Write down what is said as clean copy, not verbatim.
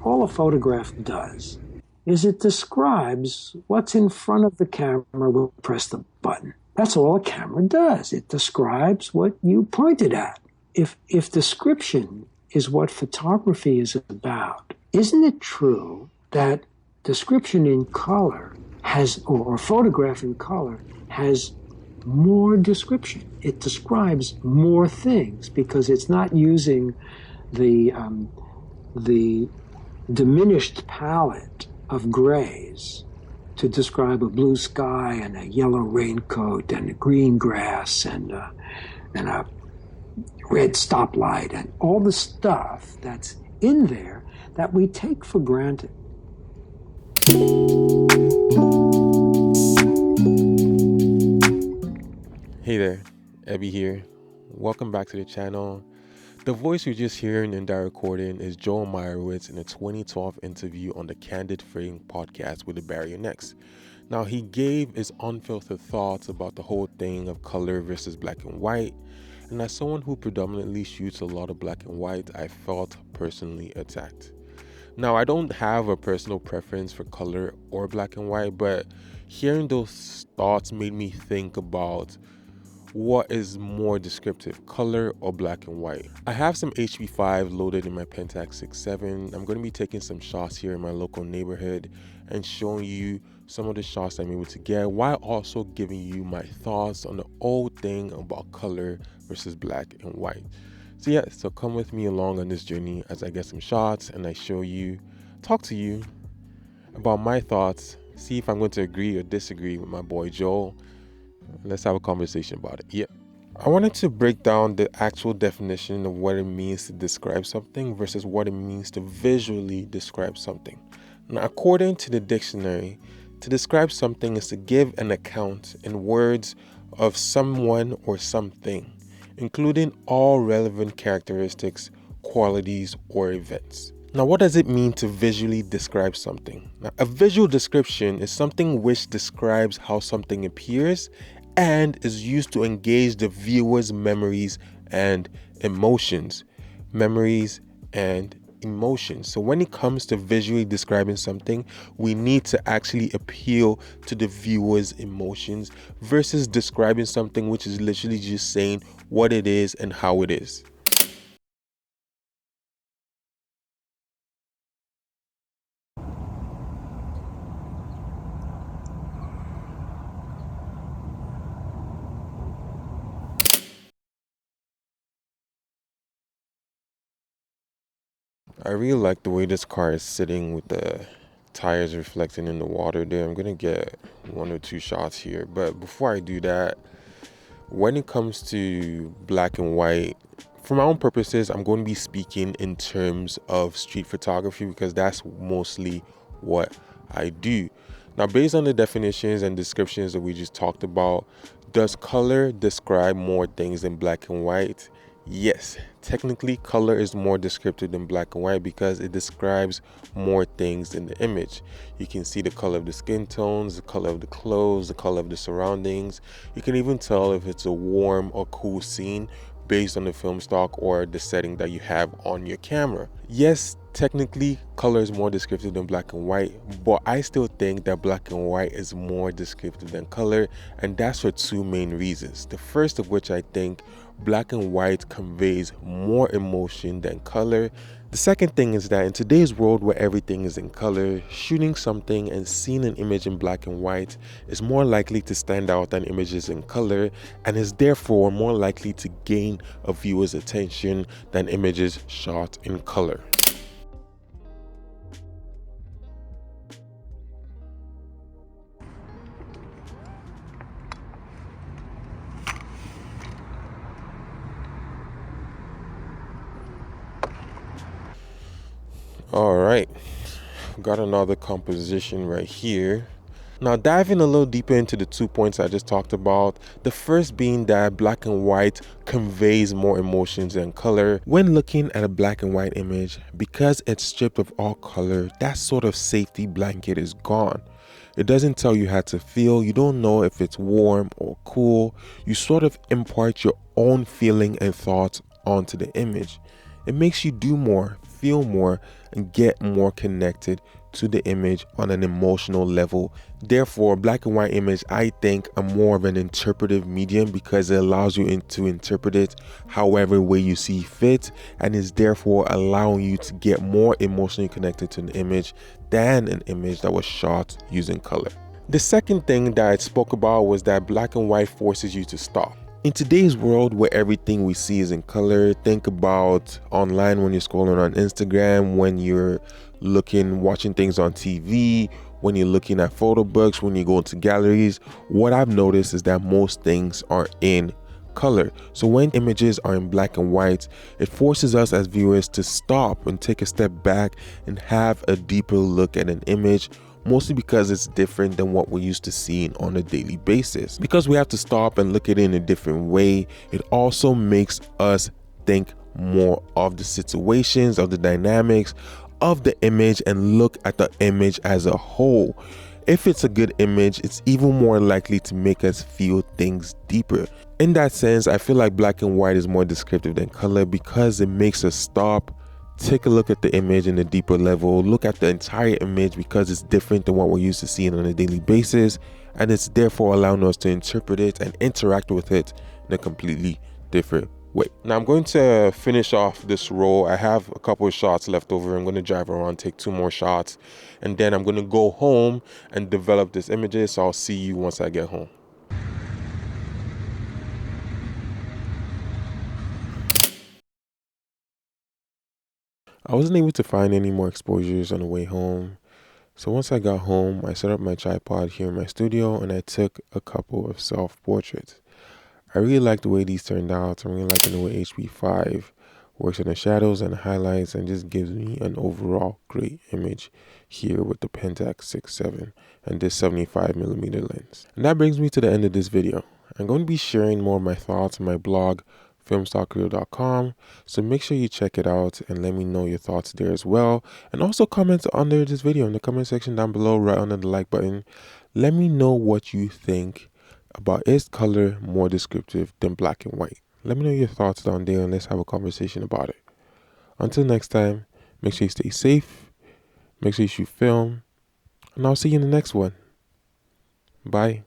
all a photograph does is it describes what's in front of the camera when you press the button. That's all a camera does. It describes what you pointed at. If description is what photography is about, isn't it true that description in color has, or photograph in color, has more description? It describes more things because it's not using the diminished palette of grays to describe a blue sky and a yellow raincoat and a green grass and a red stoplight and all the stuff that's in there that we take for granted. Hey there, Ebby here. Welcome back to the channel. The voice you're just hearing in that recording is Joel Meyerowitz in a 2012 interview on the Candid Frame podcast with the Barrier Next. Now, he gave his unfiltered thoughts about the whole thing of color versus black and white. And as someone who predominantly shoots a lot of black and white, I felt personally attacked. Now, I don't have a personal preference for color or black and white, but hearing those thoughts made me think about what is more descriptive, color or black and white. I have some HP5 loaded in my Pentax 6.7. I'm going to be taking some shots here in my local neighborhood and showing you some of the shots I'm able to get, while also giving you my thoughts on the whole thing about color versus black and white. So come with me along on this journey as I get some shots and I show you, talk to you about my thoughts, see if I'm going to agree or disagree with my boy Joel. Let's have a conversation about it. I wanted to break down the actual definition of what it means to describe something versus what it means to visually describe something. Now, according to the dictionary, to describe something is to give an account in words of someone or something, including all relevant characteristics, qualities, or events. Now, what does it mean to visually describe something? Now, a visual description is something which describes how something appears and is used to engage the viewer's memories and emotions. So when it comes to visually describing something, we need to actually appeal to the viewer's emotions versus describing something which is literally just saying what it is and how it is. I really like the way this car is sitting with the tires reflecting in the water there. I'm gonna get one or two shots here, but before I do that, when it comes to black and white, for my own purposes, I'm going to be speaking in terms of street photography because that's mostly what I do. Now, based on the definitions and descriptions that we just talked about, does color describe more things than black and white? Yes, technically color is more descriptive than black and white because it describes more things in the image. You can see the color of the skin tones, the color of the clothes, the color of the surroundings. You can even tell if it's a warm or cool scene based on the film stock or the setting that you have on your camera. Yes, technically color is more descriptive than black and white, but I still think that black and white is more descriptive than color, and that's for two main reasons. The first of which, I think black and white conveys more emotion than color. The second thing is that in today's world where everything is in color, shooting something and seeing an image in black and white is more likely to stand out than images in color, and is therefore more likely to gain a viewer's attention than images shot in color. All right, got another composition right here. Now, diving a little deeper into the 2 points I just talked about, the first being that black and white conveys more emotions than color. When looking at a black and white image, because it's stripped of all color, that sort of safety blanket is gone. It doesn't tell you how to feel. You don't know if it's warm or cool. You sort of impart your own feeling and thoughts onto the image. It makes you do more, feel more and get more connected to the image on an emotional level. Therefore, black and white image, I think, are more of an interpretive medium because it allows you to interpret it however way you see fit, and is therefore allowing you to get more emotionally connected to an image than an image that was shot using color. The second thing that I spoke about was that black and white forces you to stop. In today's world where everything we see is in color, think about online when you're scrolling on Instagram, when you're watching things on TV, when you're looking at photo books, when you go into galleries. What I've noticed is that most things are in color. So when images are in black and white, it forces us as viewers to stop and take a step back and have a deeper look at an image, mostly because it's different than what we're used to seeing on a daily basis. Because we have to stop and look at it in a different way, it also makes us think more of the situations, of the dynamics of the image, and look at the image as a whole. If it's a good image, it's even more likely to make us feel things deeper. In that sense, I feel like black and white is more descriptive than color because it makes us stop, take a look at the image in a deeper level, look at the entire image because it's different than what we're used to seeing on a daily basis, and it's therefore allowing us to interpret it and interact with it in a completely different way. Now I'm going to finish off this roll. I have a couple of shots left over. I'm going to drive around, take 2 more shots, and then I'm going to go home and develop this images. So I'll see you once I get home. I wasn't able to find any more exposures on the way home. So once I got home, I set up my tripod here in my studio and I took a couple of self-portraits. I really like the way these turned out. I'm really liking the way HP5 works in the shadows and highlights and just gives me an overall great image here with the Pentax 6.7 and this 75mm lens. And that brings me to the end of this video. I'm going to be sharing more of my thoughts on my blog, FilmStockReel.com, so make sure you check it out and let me know your thoughts there as well. And also comment under this video in the comment section down below, right under the like button. Let me know what you think about, is color more descriptive than black and white? Let me know your thoughts down there and let's have a conversation about it. Until next time, make sure you stay safe, make sure you shoot film, and I'll see you in the next one. Bye.